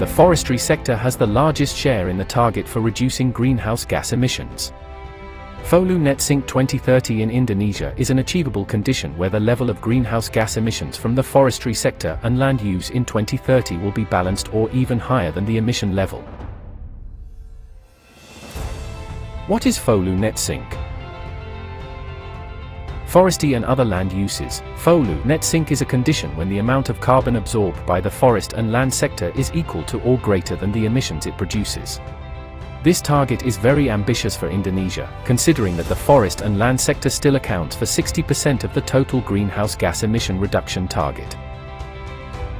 The forestry sector has the largest share in the target for reducing greenhouse gas emissions. Folu Net Sink 2030 in Indonesia is an achievable condition where the level of greenhouse gas emissions from the forestry sector and land use in 2030 will be balanced or even higher than the emission level. What is Folu Net Sink? Forestry and other land uses. Folu Net Sink is a condition when the amount of carbon absorbed by the forest and land sector is equal to or greater than the emissions it produces. This target is very ambitious for Indonesia, considering that the forest and land sector still accounts for 60% of the total greenhouse gas emission reduction target.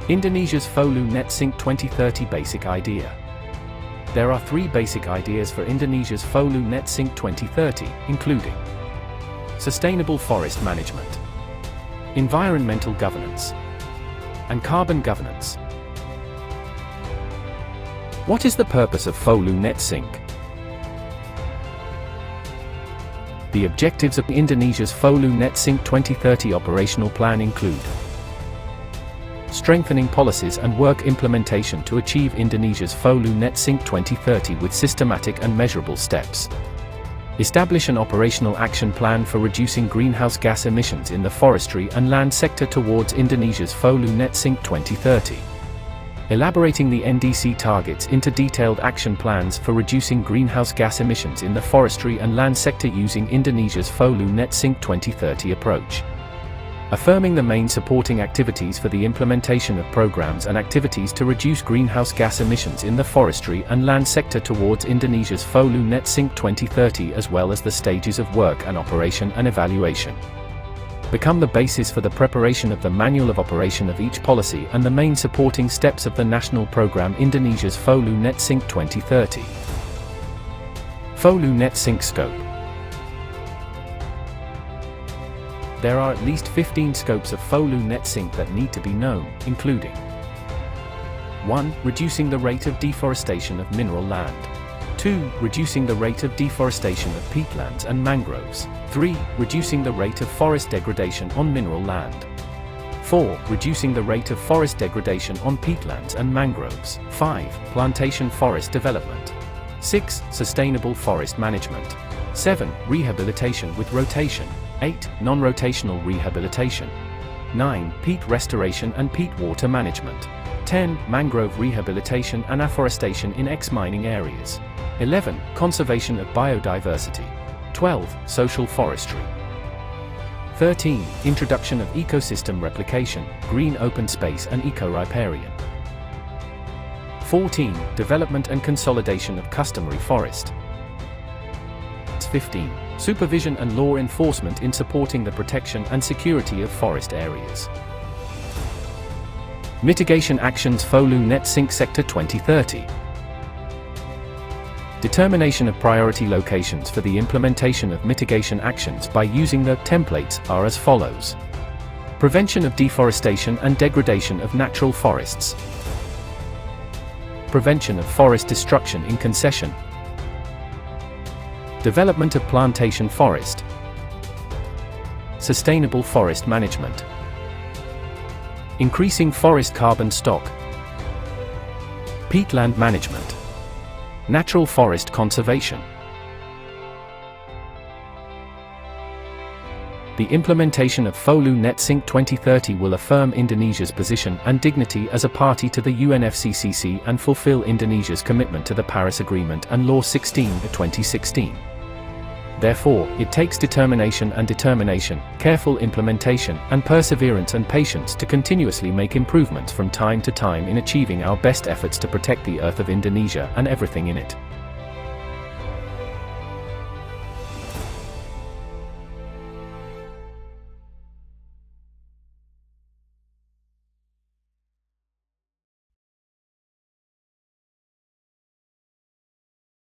Indonesia's Folu Net Sink 2030 basic idea. There are 3 basic ideas for Indonesia's Folu Net Sink 2030, including sustainable forest management, environmental governance, and carbon governance. What is the purpose of Folu Net Sink? The objectives of Indonesia's Folu Net Sink 2030 operational plan include strengthening policies and work implementation to achieve Indonesia's Folu Net Sink 2030 with systematic and measurable steps. Establish an operational action plan for reducing greenhouse gas emissions in the forestry and land sector towards Indonesia's Folu Net Sink 2030. Elaborating the NDC targets into detailed action plans for reducing greenhouse gas emissions in the forestry and land sector using Indonesia's Folu Net Sink 2030 approach. Affirming the main supporting activities for the implementation of programs and activities to reduce greenhouse gas emissions in the forestry and land sector towards Indonesia's Folu Net Sink 2030 as well as the stages of work and operation and evaluation. Become the basis for the preparation of the manual of operation of each policy and the main supporting steps of the national program Indonesia's Folu Net Sink 2030. Folu Net Sink scope. There are at least 15 scopes of Folu Net Sink that need to be known, including 1. Reducing the rate of deforestation of mineral land. 2. Reducing the rate of deforestation of peatlands and mangroves. 3. Reducing the rate of forest degradation on mineral land. 4. Reducing the rate of forest degradation on peatlands and mangroves. 5. Plantation forest development. 6. Sustainable forest management. 7. Rehabilitation with rotation. 8. Non-rotational rehabilitation. 9. Peat restoration and peat water management. 10. Mangrove rehabilitation and afforestation in ex-mining areas. 11. Conservation of biodiversity. 12. Social forestry. 13. Introduction of ecosystem replication, green open space and eco-riparian. 14. Development and consolidation of customary forest. 15. Supervision and law enforcement in supporting the protection and security of forest areas. Mitigation actions Folu Net Sink Sector 2030. Determination of priority locations for the implementation of mitigation actions by using the templates are as follows. Prevention of deforestation and degradation of natural forests. Prevention of forest destruction in concession. Development of plantation forest. Sustainable forest management. Increasing forest carbon stock. Peatland management. Natural forest conservation. The implementation of Folu Net Sink 2030 will affirm Indonesia's position and dignity as a party to the UNFCCC and fulfill Indonesia's commitment to the Paris Agreement and Law 16 of 2016. Therefore, it takes determination, careful implementation, and perseverance and patience to continuously make improvements from time to time in achieving our best efforts to protect the earth of Indonesia and everything in it.